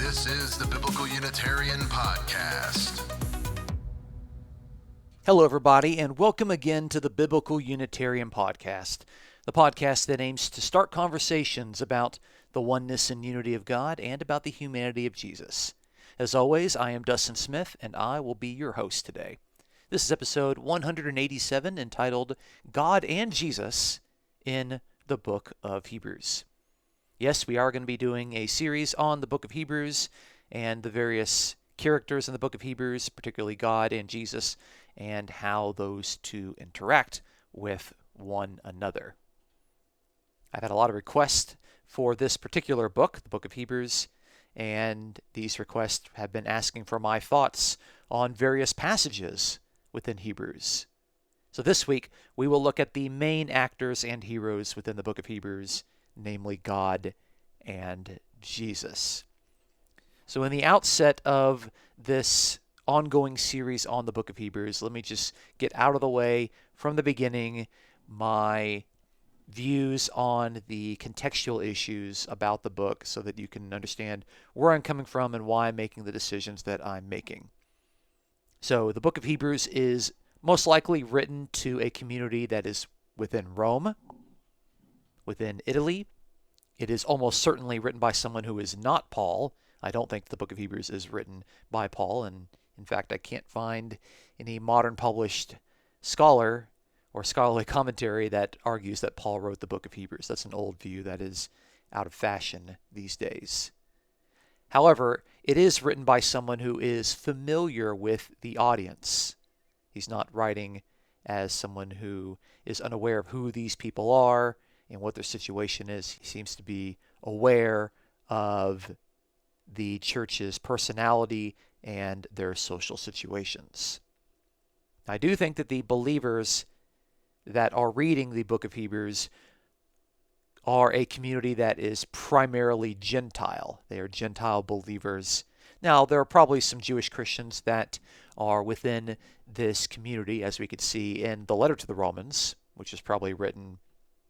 This is the Biblical Unitarian Podcast. Hello, everybody, and welcome again to the Biblical Unitarian Podcast, the podcast that aims to start conversations about the oneness and unity of God and about the humanity of Jesus. As always, I am Dustin Smith, and I will be your host today. This is episode 187, entitled God and Jesus in the Book of Hebrews. Yes, we are going to be doing a series on the Book of Hebrews and the various characters in the Book of Hebrews, particularly God and Jesus, and how those two interact with one another. I've had a lot of requests for this particular book, the Book of Hebrews, and these requests have been asking for my thoughts on various passages within Hebrews. So this week, we will look at the main actors and heroes within the Book of Hebrews, namely God and Jesus. So in the outset of this ongoing series on the Book of Hebrews, let me just get out of the way from the beginning my views on the contextual issues about the book so that you can understand where I'm coming from and why I'm making the decisions that I'm making. So the Book of Hebrews is most likely written to a community that is within Rome, within Italy. It is almost certainly written by someone who is not Paul. I don't think the Book of Hebrews is written by Paul, and in fact, I can't find any modern published scholar or scholarly commentary that argues that Paul wrote the Book of Hebrews. That's an old view that is out of fashion these days. However, it is written by someone who is familiar with the audience. He's not writing as someone who is unaware of who these people are and what their situation is. He seems to be aware of the church's personality and their social situations. I do think that the believers that are reading the Book of Hebrews are a community that is primarily Gentile. They are Gentile believers. Now, there are probably some Jewish Christians that are within this community, as we could see in the letter to the Romans, which was probably written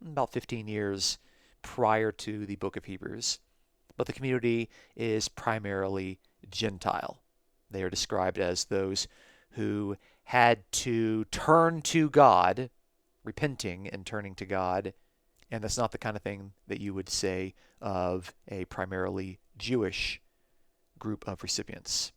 about 15 years prior to the Book of Hebrews. But the community is primarily Gentile. They are described as those who had to turn to God, repenting and turning to God, and that's not the kind of thing that you would say of a primarily Jewish group of recipients.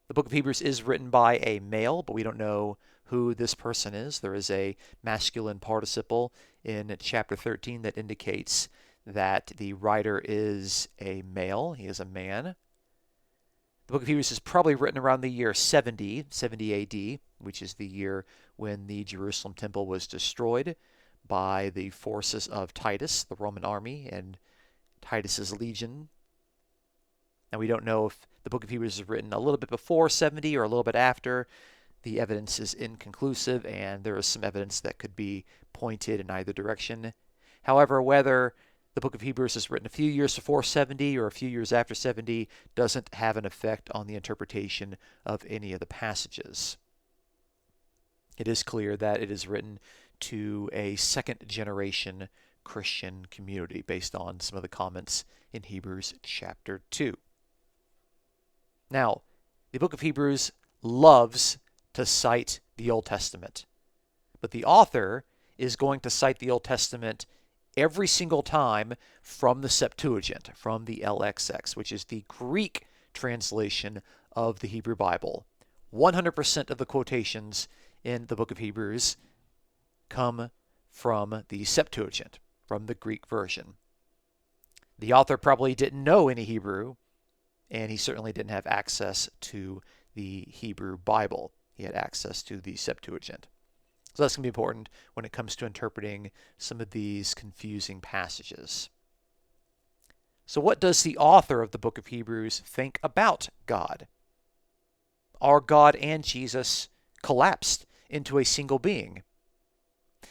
The Book of Hebrews is written by a male, but we don't know who this person is. There is a masculine participle in chapter 13 that indicates that the writer is a male. He is a man. The Book of Hebrews is probably written around the year 70 AD, which is the year when the Jerusalem temple was destroyed by the forces of Titus, the Roman army, and Titus's legion. Now, we don't know if the Book of Hebrews is written a little bit before 70 or a little bit after. The evidence is inconclusive, and there is some evidence that could be pointed in either direction. However, whether the Book of Hebrews is written a few years before 70 or a few years after 70 doesn't have an effect on the interpretation of any of the passages. It is clear that it is written to a second-generation Christian community based on some of the comments in Hebrews chapter 2. Now, the Book of Hebrews loves to cite the Old Testament, but the author is going to cite the Old Testament every single time from the Septuagint, from the LXX, which is the Greek translation of the Hebrew Bible. 100% of the quotations in the Book of Hebrews come from the Septuagint, from the Greek version. The author probably didn't know any Hebrew, and he certainly didn't have access to the Hebrew Bible. He had access to the Septuagint. So that's going to be important when it comes to interpreting some of these confusing passages. So what does the author of the Book of Hebrews think about God? Are God and Jesus collapsed into a single being?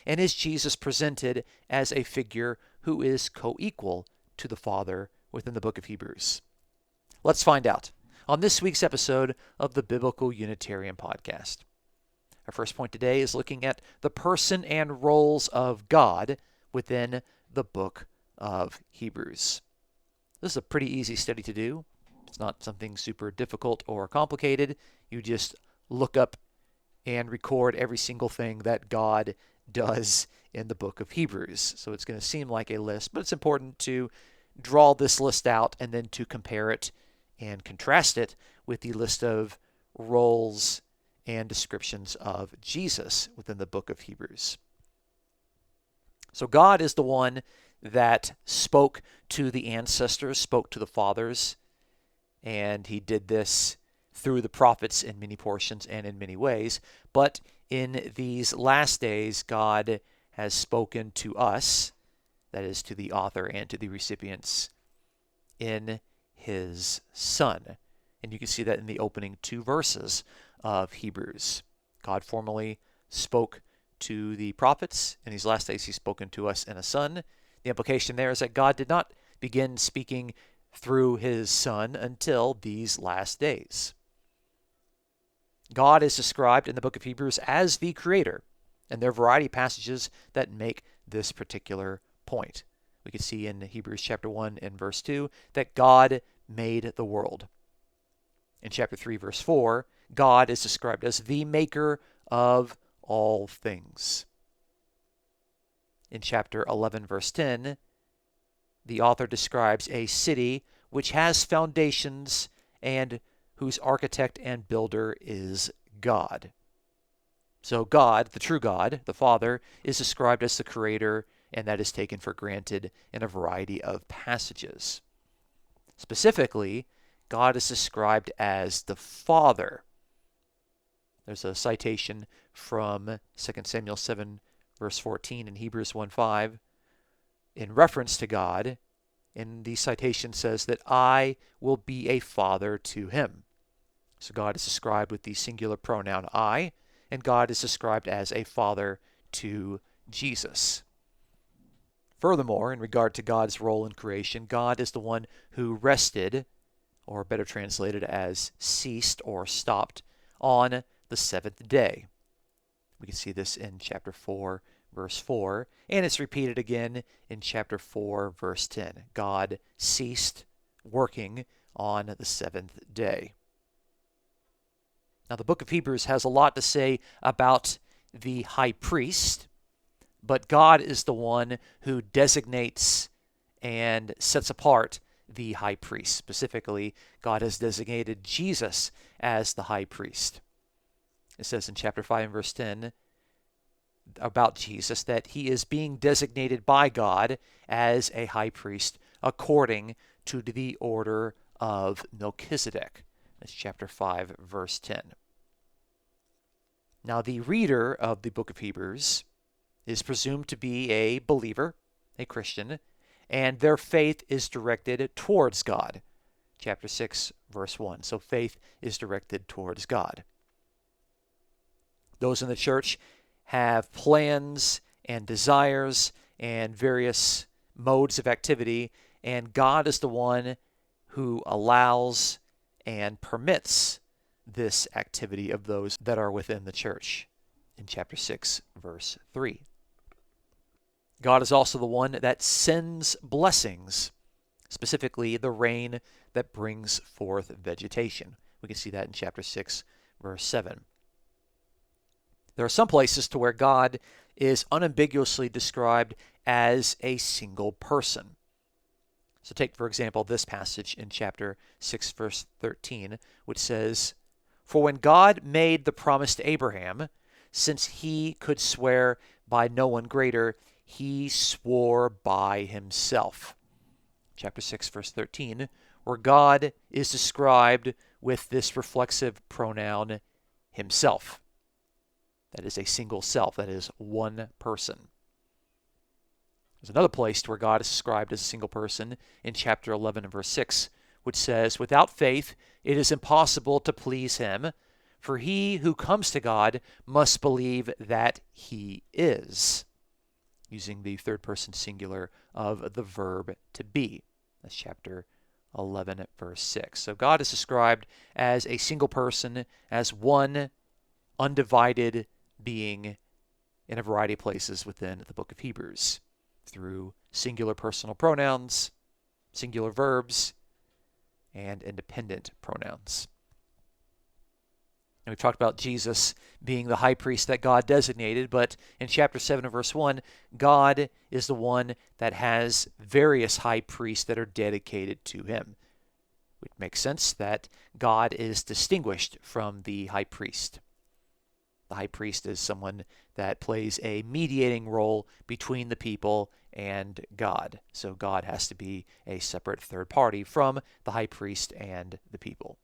And is Jesus presented as a figure who is co-equal to the Father within the Book of Hebrews? Let's find out on this week's episode of the Biblical Unitarian Podcast. Our first point today is looking at the person and roles of God within the book of Hebrews. This is a pretty easy study to do. It's not something super difficult or complicated. You just look up and record every single thing that God does in the book of Hebrews. So it's going to seem like a list, but it's important to draw this list out and then to compare it and contrast it with the list of roles and descriptions of Jesus within the book of Hebrews. So God is the one that spoke to the ancestors, spoke to the fathers, and he did this through the prophets in many portions and in many ways. But in these last days, God has spoken to us, that is, to the author and to the recipients, in his Son. And you can see that in the opening 2 verses of Hebrews. God formally spoke to the prophets. In these last days, he's spoken to us in a Son. The implication there is that God did not begin speaking through his Son until these last days. God is described in the book of Hebrews as the Creator, and there are a variety of passages that make this particular point. We can see in Hebrews chapter 1 and verse 2 that God made the world. In chapter 3, verse 4, God is described as the maker of all things. In chapter 11, verse 10, the author describes a city which has foundations and whose architect and builder is God. So God, the true God, the Father, is described as the Creator, and that is taken for granted in a variety of passages. Specifically, God is described as the Father. There's a citation from 2 Samuel 7, verse 14, and Hebrews 1:5 in reference to God. And the citation says that I will be a father to him. So God is described with the singular pronoun I, and God is described as a father to Jesus. Furthermore, in regard to God's role in creation, God is the one who rested, or better translated as ceased or stopped, on the 7th day. We can see this in chapter 4, verse 4, and it's repeated again in chapter 4, verse 10. God ceased working on the 7th day. Now, the book of Hebrews has a lot to say about the high priest, but God is the one who designates and sets apart the high priest. Specifically, God has designated Jesus as the high priest. It says in chapter 5 and verse 10 about Jesus that he is being designated by God as a high priest according to the order of Melchizedek. That's chapter 5, verse 10. Now, the reader of the book of Hebrews is presumed to be a believer, a Christian, and their faith is directed towards God. Chapter 6, verse 1. So faith is directed towards God. Those in the church have plans and desires and various modes of activity, and God is the one who allows and permits this activity of those that are within the church in chapter 6, verse 3. God is also the one that sends blessings, specifically the rain that brings forth vegetation. We can see that in chapter 6, verse 7. There are some places to where God is unambiguously described as a single person. So take, for example, this passage in chapter 6, verse 13, which says, "For when God made the promise to Abraham, since he could swear by no one greater, he swore by himself." Chapter 6, verse 13, where God is described with this reflexive pronoun, himself. That is a single self. That is one person. There's another place where God is described as a single person in chapter 11 and verse 6, which says, "Without faith it is impossible to please him, for he who comes to God must believe that he is," using the third person singular of the verb to be. That's chapter 11, verse 6. So God is described as a single person, as one undivided being in a variety of places within the book of Hebrews through singular personal pronouns singular verbs, and independent pronouns. And we've talked about Jesus being the high priest that God designated, but in chapter 7 and verse 1, God is the one that has various high priests that are dedicated to him. It makes sense that God is distinguished from the high priest. The high priest is someone that plays a mediating role between the people and God. So God has to be a separate third party from the high priest and the people.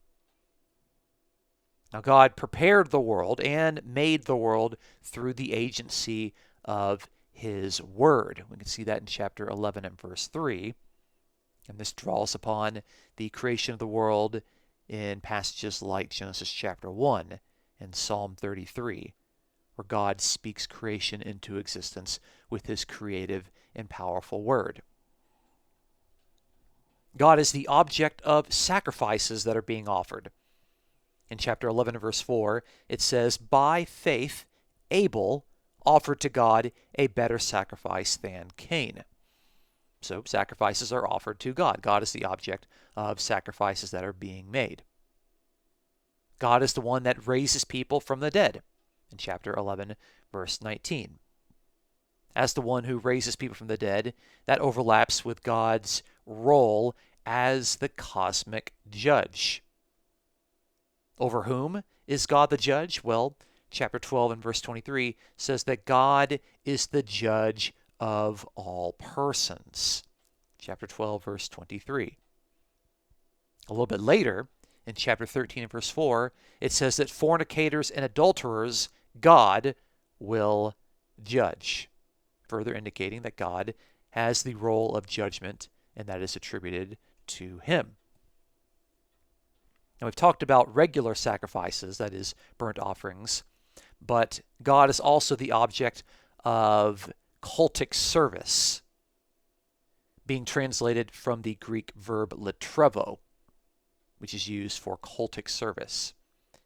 Now, God prepared the world and made the world through the agency of his word. We can see that in chapter 11 and verse 3. And this draws upon the creation of the world in passages like Genesis chapter 1 and Psalm 33, where God speaks creation into existence with his creative and powerful word. God is the object of sacrifices that are being offered. In chapter 11 and verse 4, it says, "By faith Abel offered to God a better sacrifice than Cain." So sacrifices are offered to God. God is the object of sacrifices that are being made. God is the one that raises people from the dead in chapter 11, verse 19. As the one who raises people from the dead, that overlaps with God's role as the cosmic judge. Over whom is God the judge? Well, chapter 12 and verse 23 says that God is the judge of all persons. Chapter 12, verse 23. A little bit later, in chapter 13 and verse 4, it says that fornicators and adulterers God will judge, further indicating that God has the role of judgment, and that is attributed to him. Now, we've talked about regular sacrifices, that is, burnt offerings, but God is also the object of cultic service, being translated from the Greek verb latrevo, which is used for cultic service.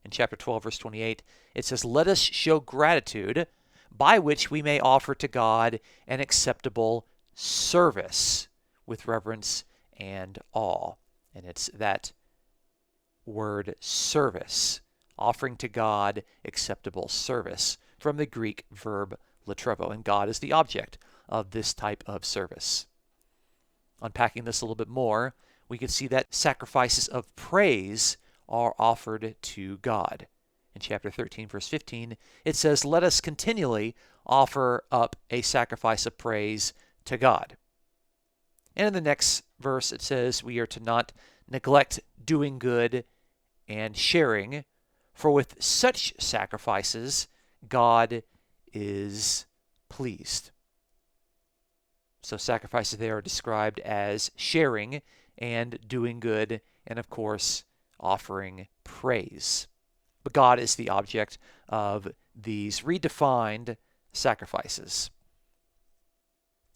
In chapter 12, verse 28, it says, "Let us show gratitude by which we may offer to God an acceptable service with reverence and awe." And it's that word service, offering to God acceptable service, from the Greek verb latrevo, and God is the object of this type of service. Unpacking this a little bit more, we can see that sacrifices of praise are offered to God. In chapter 13, verse 15, it says, "Let us continually offer up a sacrifice of praise to God." And in the next verse, it says, we are to not neglect doing good and sharing, for with such sacrifices God is pleased. So sacrifices there are described as sharing and doing good, and of course, offering praise. But God is the object of these redefined sacrifices.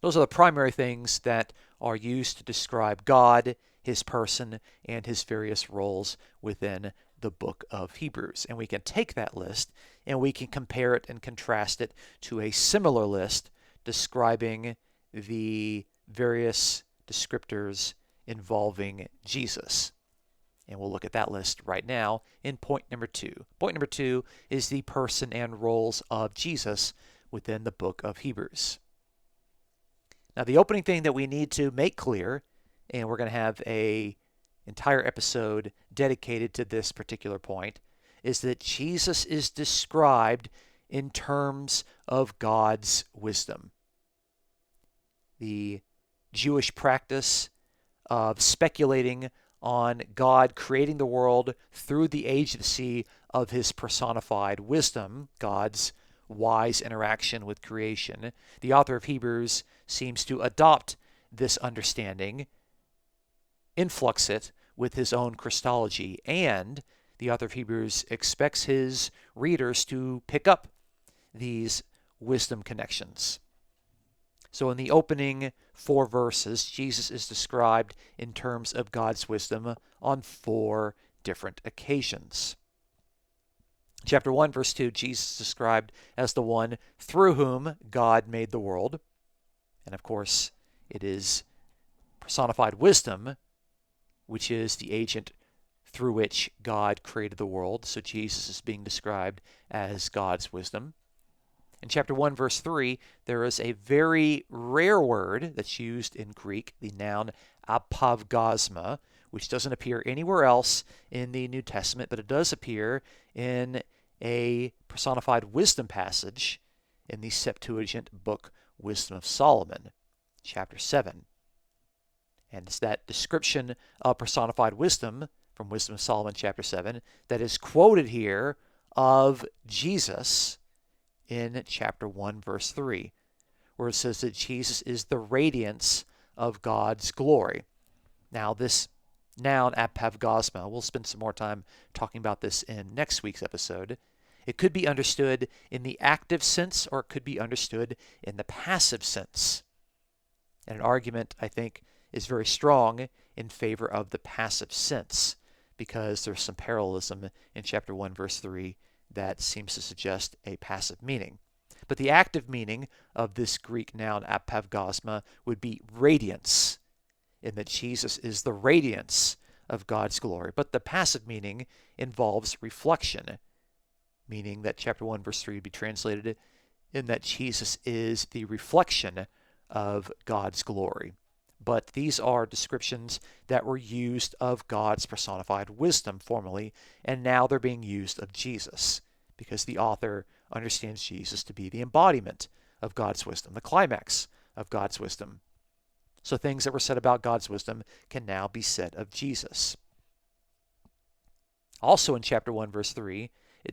Those are the primary things that are used to describe God, his person, and his various roles within the book of Hebrews. And we can take that list and we can compare it and contrast it to a similar list describing the various descriptors involving Jesus. And we'll look at that list right now in point number 2. Point number 2 is the person and roles of Jesus within the book of Hebrews. Now, the opening thing that we need to make clear, and we're going to have an entire episode dedicated to this particular point, is that Jesus is described in terms of God's wisdom. The Jewish practice of speculating on God creating the world through the agency of his personified wisdom, God's wise interaction with creation. The author of Hebrews seems to adopt this understanding, influx it with his own Christology, and the author of Hebrews expects his readers to pick up these wisdom connections. So in the opening 4 verses, Jesus is described in terms of God's wisdom on 4 different occasions. Chapter 1, verse 2, Jesus is described as the one through whom God made the world. And of course, it is personified wisdom, which is the agent through which God created the world. So Jesus is being described as God's wisdom. In chapter 1, verse 3, there is a very rare word that's used in Greek, the noun apavgasma, which doesn't appear anywhere else in the New Testament, but it does appear in a personified wisdom passage in the Septuagint book Wisdom of Solomon, chapter 7. And it's that description of personified wisdom from Wisdom of Solomon, chapter 7, that is quoted here of Jesus in chapter 1, verse 3, where it says that Jesus is the radiance of God's glory. Now, this noun, apavgasma, we'll spend some more time talking about this in next week's episode. It could be understood in the active sense, or it could be understood in the passive sense. And an argument, I think, is very strong in favor of the passive sense, because there's some parallelism in chapter 1, verse 3 that seems to suggest a passive meaning. But the active meaning of this Greek noun, apavgasma, would be radiance, in that Jesus is the radiance of God's glory. But the passive meaning involves reflection, meaning that chapter 1, verse 3 would be translated in that Jesus is the reflection of God's glory. But these are descriptions that were used of God's personified wisdom formerly, and now they're being used of Jesus, because the author understands Jesus to be the embodiment of God's wisdom, the climax of God's wisdom. So things that were said about God's wisdom can now be said of Jesus. Also in chapter 1, verse 3,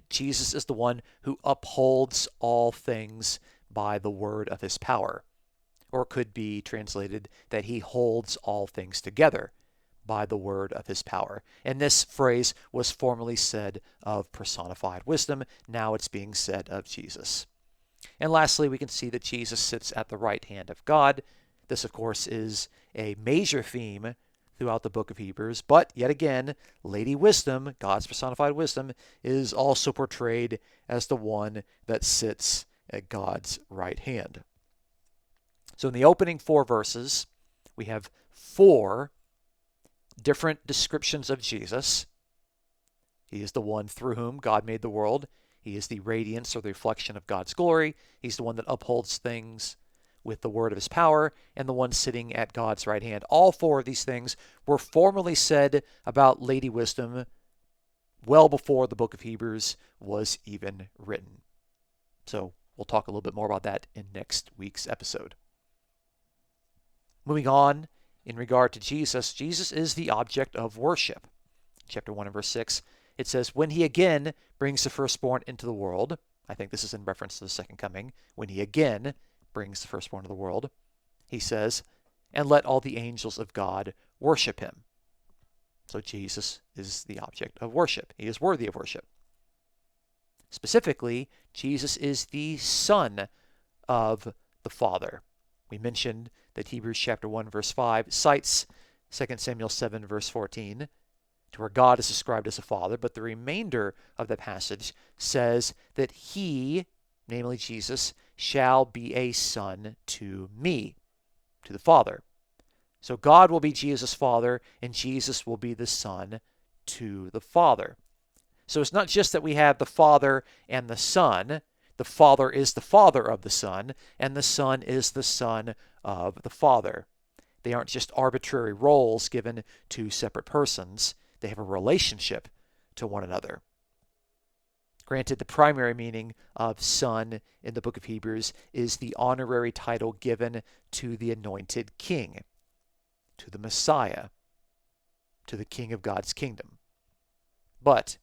Jesus is the one who upholds all things by the word of his power. Or it could be translated that he holds all things together by the word of his power. And this phrase was formerly said of personified wisdom. Now it's being said of Jesus. And lastly, we can see that Jesus sits at the right hand of God. This, of course, is a major theme throughout the book of Hebrews. But yet again, Lady Wisdom, God's personified wisdom, is also portrayed as the one that sits at God's right hand. So in the opening 4 verses, we have 4 different descriptions of Jesus. He is the one through whom God made the world. He is the radiance or the reflection of God's glory. He's the one that upholds things with the word of his power, and the one sitting at God's right hand. All 4 of these things were formerly said about Lady Wisdom well before the book of Hebrews was even written. So we'll talk a little bit more about that in next week's episode. Moving on, in regard to Jesus, Jesus is the object of worship. Chapter 1 and verse 6, it says, when he again brings the firstborn into the world, I think this is in reference to the second coming, when he again brings the firstborn into the world, he says, and let all the angels of God worship him. So Jesus is the object of worship. He is worthy of worship. Specifically, Jesus is the Son of the Father. We mentioned that Hebrews chapter 1 verse 5 cites 2 Samuel 7 verse 14 to where God is described as a father, but the remainder of the passage says that he, namely Jesus, shall be a son to me, to the Father. So God will be Jesus' Father, and Jesus will be the Son to the Father. So it's not just that we have the Father and the Son. The Father is the Father of the Son, and the Son is the Son of the Father. They aren't just arbitrary roles given to separate persons. They have a relationship to one another. Granted, the primary meaning of Son in the book of Hebrews is the honorary title given to the anointed king, to the Messiah, to the King of God's kingdom. But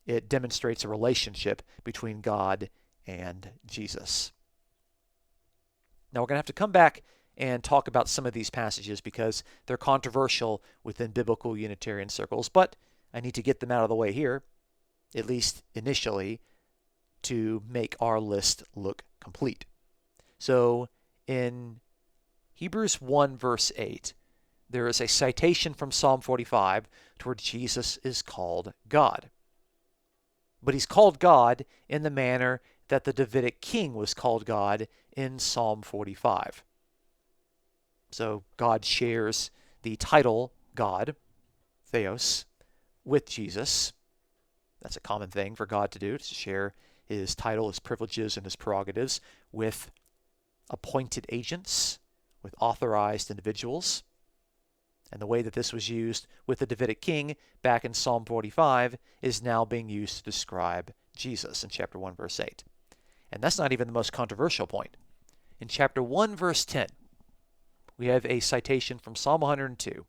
it demonstrates a relationship between God and Jesus. Now we're going to have to come back and talk about some of these passages because they're controversial within biblical Unitarian circles, but I need to get them out of the way here, at least initially, to make our list look complete. So in Hebrews 1 verse 8, there is a citation from Psalm 45 to where Jesus is called God. But he's called God in the manner that the Davidic king was called God in Psalm 45. So God shares the title God, Theos, with Jesus. That's a common thing for God to do, to share his title, his privileges, and his prerogatives with appointed agents, with authorized individuals. And the way that this was used with the Davidic king back in Psalm 45 is now being used to describe Jesus in chapter 1, verse 8. And that's not even the most controversial point. In chapter 1, verse 10, we have a citation from Psalm 102.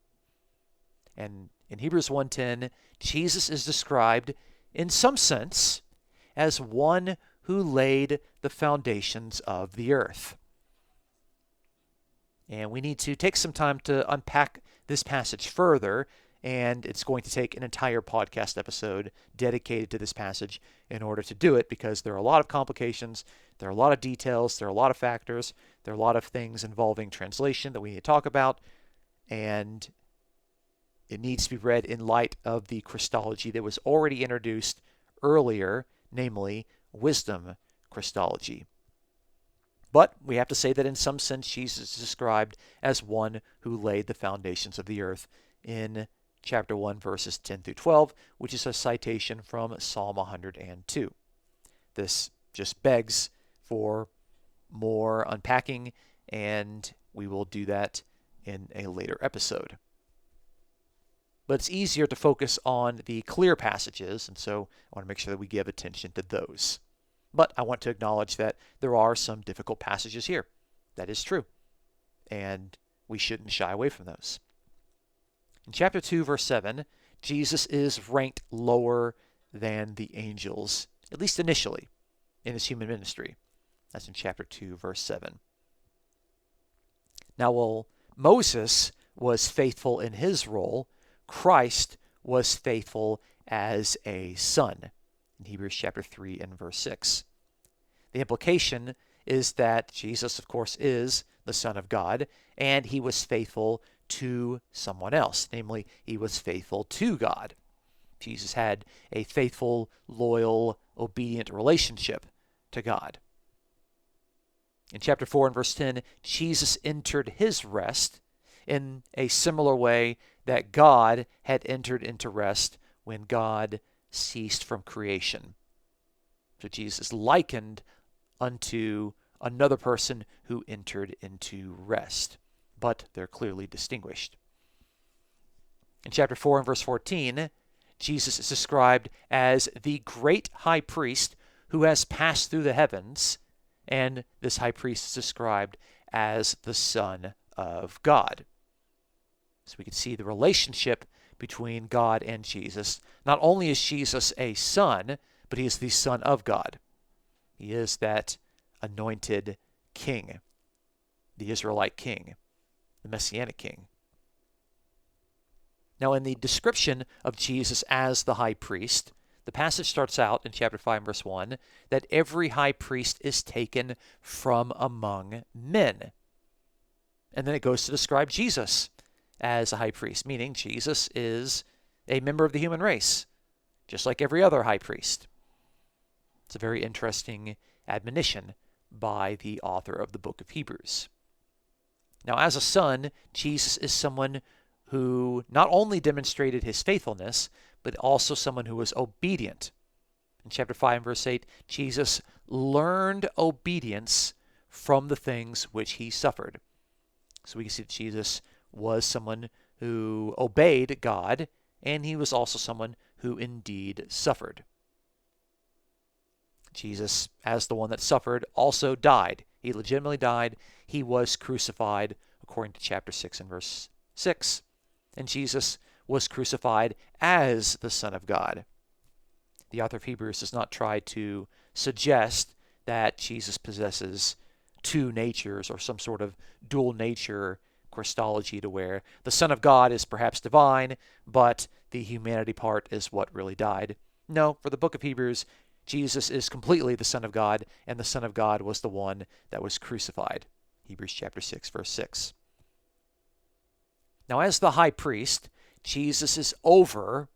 And in Hebrews 1:10, Jesus is described in some sense as one who laid the foundations of the earth. And we need to take some time to unpack this passage further, and it's going to take an entire podcast episode dedicated to this passage in order to do it, because there are a lot of complications, there are a lot of details, there are a lot of factors, there are a lot of things involving translation that we need to talk about, and it needs to be read in light of the Christology that was already introduced earlier, namely wisdom Christology. But we have to say that in some sense Jesus is described as one who laid the foundations of the earth in chapter 1, verses 10 through 12, which is a citation from Psalm 102. This just begs for more unpacking, and we will do that in a later episode. But it's easier to focus on the clear passages, and so I want to make sure that we give attention to those. But I want to acknowledge that there are some difficult passages here. That is true. And we shouldn't shy away from those. In chapter 2, verse 7, Jesus is ranked lower than the angels, at least initially, in his human ministry. That's in chapter 2, verse 7. Now, while Moses was faithful in his role, Christ was faithful as a son. In Hebrews chapter 3 and verse 6. The implication is that Jesus, of course, is the Son of God, and he was faithful to someone else. Namely, he was faithful to God. Jesus had a faithful, loyal, obedient relationship to God. In chapter 4 and verse 10, Jesus entered his rest in a similar way that God had entered into rest when God ceased from creation. So Jesus is likened unto another person who entered into rest, but they're clearly distinguished. In chapter 4 and verse 14, Jesus is described as the great high priest who has passed through the heavens, and this high priest is described as the Son of God. So we can see the relationship between God and Jesus. Not only is Jesus a son, but he is the Son of God. He is that anointed king, the Israelite king, the Messianic king. Now, in the description of Jesus as the high priest, the passage starts out in chapter 5, verse 1, that every high priest is taken from among men. And then it goes to describe Jesus as a high priest, meaning Jesus is a member of the human race, just like every other high priest. It's a very interesting admonition by the author of the book of Hebrews. Now, as a son, Jesus is someone who not only demonstrated his faithfulness, but also someone who was obedient. In chapter 5 and verse 8, Jesus learned obedience from the things which he suffered. So we can see that Jesus was someone who obeyed God, and he was also someone who indeed suffered. Jesus, as the one that suffered, also died. He legitimately died. He was crucified, according to chapter 6 and verse 6. And Jesus was crucified as the Son of God. The author of Hebrews does not try to suggest that Jesus possesses two natures or some sort of dual nature Christology, to where the Son of God is perhaps divine, but the humanity part is what really died. No, for the book of Hebrews, Jesus is completely the Son of God, and the Son of God was the one that was crucified. Hebrews chapter 6, verse 6. Now, as the high priest, Jesus is over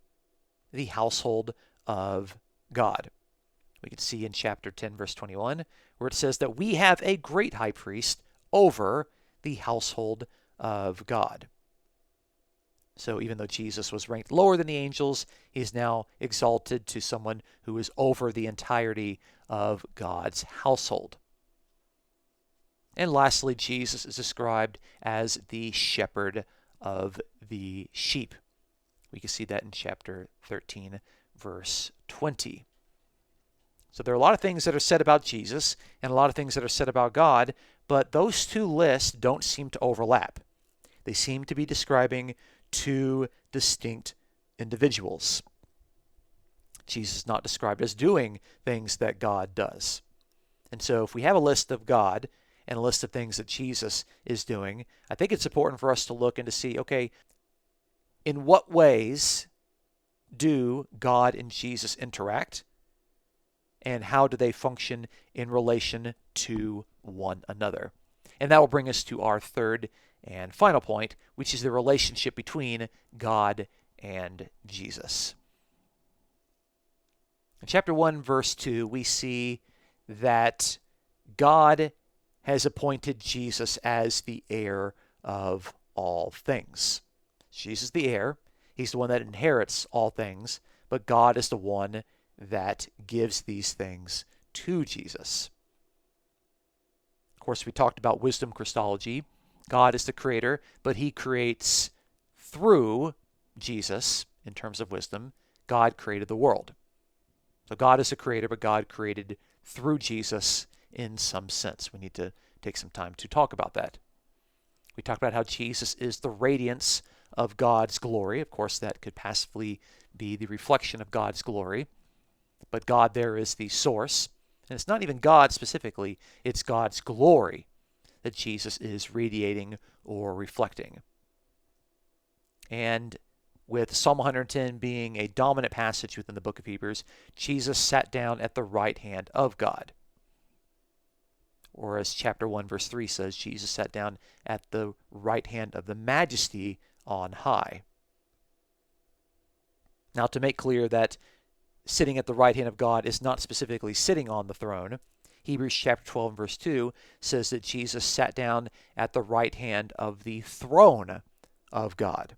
the household of God. We can see in chapter 10, verse 21, where it says that we have a great high priest over the household of God. So even though Jesus was ranked lower than the angels, he's now exalted to someone who is over the entirety of God's household. And lastly, Jesus is described as the shepherd of the sheep. We can see that in chapter 13, verse 20. So there are a lot of things that are said about Jesus and a lot of things that are said about God, but those two lists don't seem to overlap. They seem to be describing two distinct individuals. Jesus is not described as doing things that God does. And so if we have a list of God and a list of things that Jesus is doing, I think it's important for us to look and to see, okay, in what ways do God and Jesus interact? And how do they function in relation to one another? And that will bring us to our third and final point, which is the relationship between God and Jesus. In chapter 1, verse 2, we see that God has appointed Jesus as the heir of all things. Jesus is the heir. He's the one that inherits all things, but God is the one that gives these things to Jesus. Of course, we talked about wisdom Christology. God is the creator, but he creates through Jesus in terms of wisdom. God created the world. So God is the creator, but God created through Jesus in some sense. We need to take some time to talk about that. We talked about how Jesus is the radiance of God's glory. Of course, that could passively be the reflection of God's glory. But God there is the source. And it's not even God specifically, it's God's glory that Jesus is radiating or reflecting. And with Psalm 110 being a dominant passage within the book of Hebrews, Jesus sat down at the right hand of God. Or as chapter 1 verse 3 says, Jesus sat down at the right hand of the majesty on high. Now, to make clear that sitting at the right hand of God is not specifically sitting on the throne, Hebrews chapter 12 and verse 2 says that Jesus sat down at the right hand of the throne of God,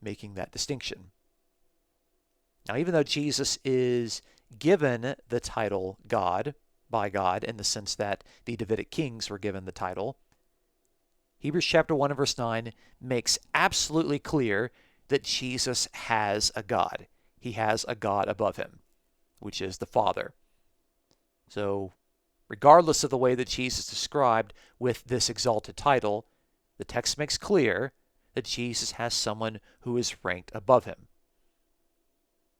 making that distinction. Now, even though Jesus is given the title God by God in the sense that the Davidic kings were given the title, Hebrews chapter 1 and verse 9 makes absolutely clear that Jesus has a God. He has a God above him, which is the Father. So, regardless of the way that Jesus is described with this exalted title, the text makes clear that Jesus has someone who is ranked above him.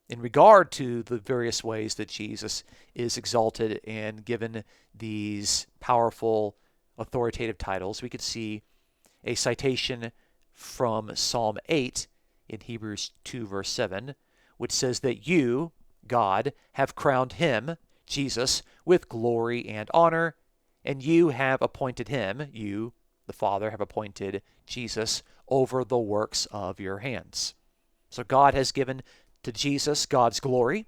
In regard to the various ways that Jesus is exalted and given these powerful, authoritative titles, we could see a citation from Psalm 8 in Hebrews 2 verse 7, which says that you, God, have crowned him, Jesus, with glory and honor, and you have appointed him, you, the Father, have appointed Jesus over the works of your hands. So God has given to Jesus God's glory,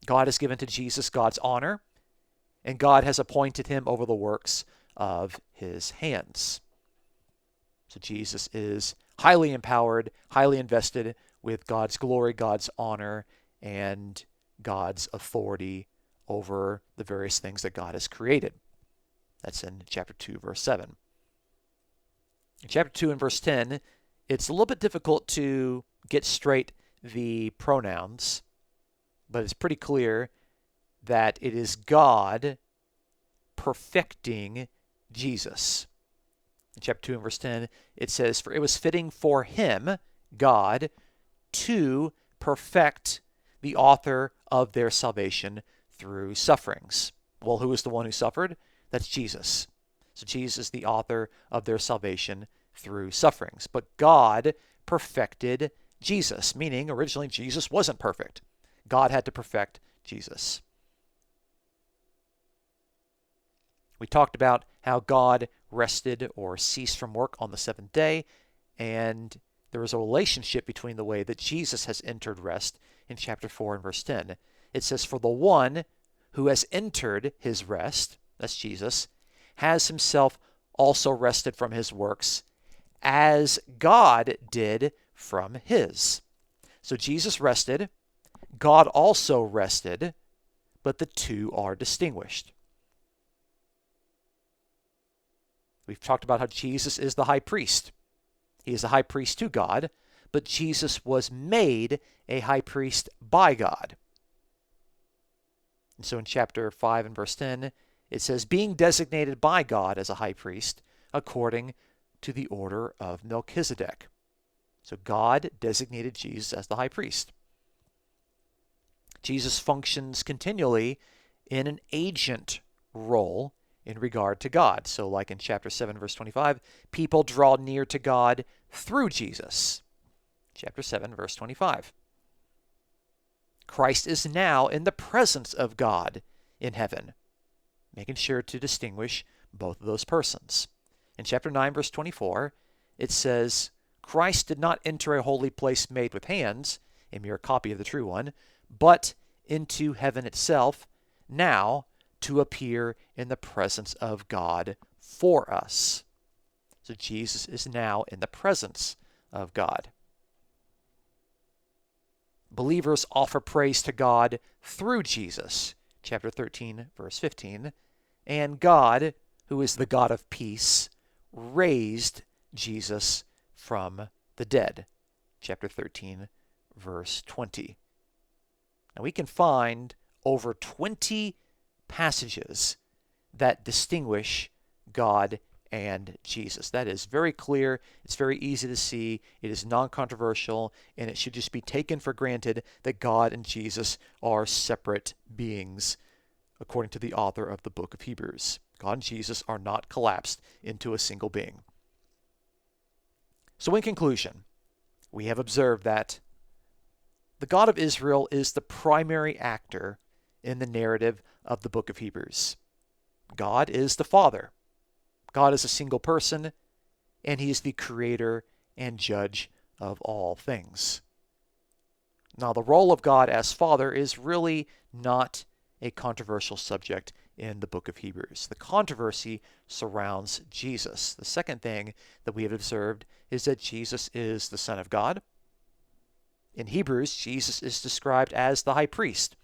God has given to Jesus God's honor, and God has appointed him over the works of his hands. So Jesus is highly empowered, highly invested with God's glory, God's honor, and God's authority over the various things that God has created. That's in chapter 2, verse 7. In chapter 2 and verse 10, it's a little bit difficult to get straight the pronouns, but it's pretty clear that it is God perfecting Jesus. In chapter 2 and verse 10, it says, "For it was fitting for him, God, to perfect the author of their salvation through sufferings." Well, who is the one who suffered? That's Jesus. So Jesus is the author of their salvation through sufferings. But God perfected Jesus, meaning originally Jesus wasn't perfect. God had to perfect Jesus. We talked about how God rested or ceased from work on the seventh day, and there is a relationship between the way that Jesus has entered rest in chapter 4 and verse 10. It says, "For the one who has entered his rest," that's Jesus, "has himself also rested from his works, as God did from his. So Jesus rested, God also rested, but the two are distinguished. We've talked about how Jesus is the high priest. He is the high priest to God, but Jesus was made a high priest by God. And so in chapter 5 and verse 10, it says, being designated by God as a high priest according to the order of Melchizedek. So God designated Jesus as the high priest. Jesus functions continually in an agent role in regard to God. So like in chapter 7, verse 25, people draw near to God through Jesus. Chapter 7, verse 25. Christ is now in the presence of God in heaven, making sure to distinguish both of those persons. In chapter 9, verse 24, it says, Christ did not enter a holy place made with hands, a mere copy of the true one, but into heaven itself, now to appear in the presence of God for us. So Jesus is now in the presence of God. Believers offer praise to God through Jesus, chapter 13, verse 15, and God, who is the God of peace, raised Jesus from the dead, chapter 13, verse 20. Now we can find over 20 passages that distinguish God and Jesus. That is very clear. It's very easy to see. It is non-controversial, and it should just be taken for granted that God and Jesus are separate beings, according to the author of the book of Hebrews. God and Jesus are not collapsed into a single being. So in conclusion, we have observed that the God of Israel is the primary actor in the narrative of the book of Hebrews. God is the Father. God is a single person, and he is the creator and judge of all things. Now, the role of God as Father is really not a controversial subject in the book of Hebrews. The controversy surrounds Jesus. The second thing that we have observed is that Jesus is the Son of God. In Hebrews, Jesus is described as the high priest,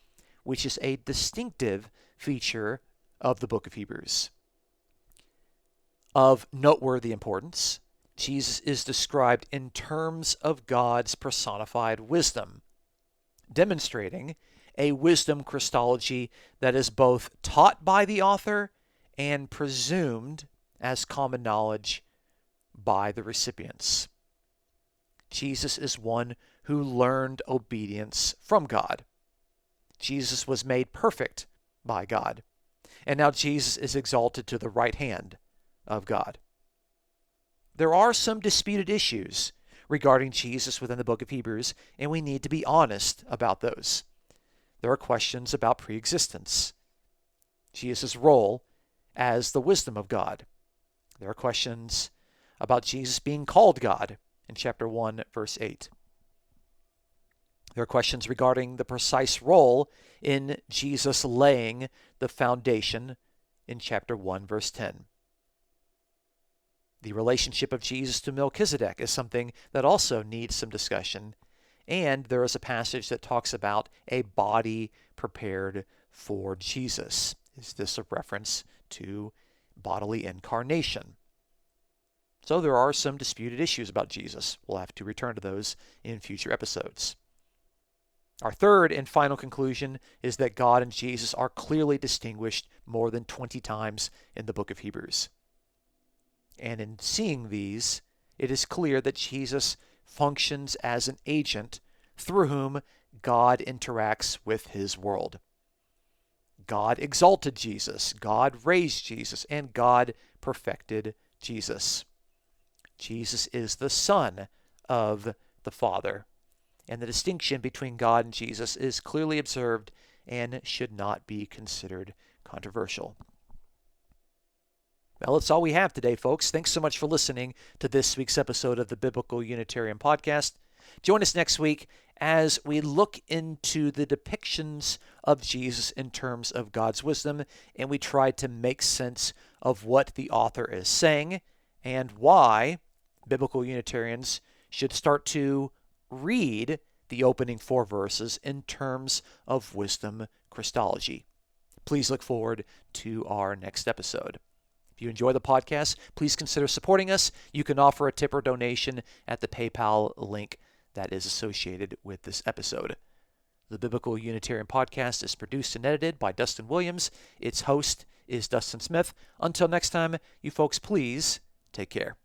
which is a distinctive feature of the book of Hebrews. Of noteworthy importance, Jesus is described in terms of God's personified wisdom, demonstrating a wisdom Christology that is both taught by the author and presumed as common knowledge by the recipients. Jesus is one who learned obedience from God. Jesus was made perfect by God, and now Jesus is exalted to the right hand of God. There are some disputed issues regarding Jesus within the book of Hebrews, and we need to be honest about those. There are questions about preexistence, Jesus' role as the wisdom of God. There are questions about Jesus being called God in chapter 1, verse 8. There are questions regarding the precise role in Jesus laying the foundation in chapter 1, verse 10. The relationship of Jesus to Melchizedek is something that also needs some discussion. And there is a passage that talks about a body prepared for Jesus. Is this a reference to bodily incarnation? So there are some disputed issues about Jesus. We'll have to return to those in future episodes. Our third and final conclusion is that God and Jesus are clearly distinguished more than 20 times in the book of Hebrews. And in seeing these, it is clear that Jesus functions as an agent through whom God interacts with his world. God exalted Jesus, God raised Jesus, and God perfected Jesus. Jesus is the Son of the Father, and the distinction between God and Jesus is clearly observed and should not be considered controversial. Well, that's all we have today, folks. Thanks so much for listening to this week's episode of the Biblical Unitarian Podcast. Join us next week as we look into the depictions of Jesus in terms of God's wisdom, and we try to make sense of what the author is saying and why biblical Unitarians should start to read the opening 4 verses in terms of wisdom Christology. Please look forward to our next episode. If you enjoy the podcast, please consider supporting us. You can offer a tip or donation at the PayPal link that is associated with this episode. The Biblical Unitarian Podcast is produced and edited by Dustin Williams. Its host is Dustin Smith. Until next time, you folks, please take care.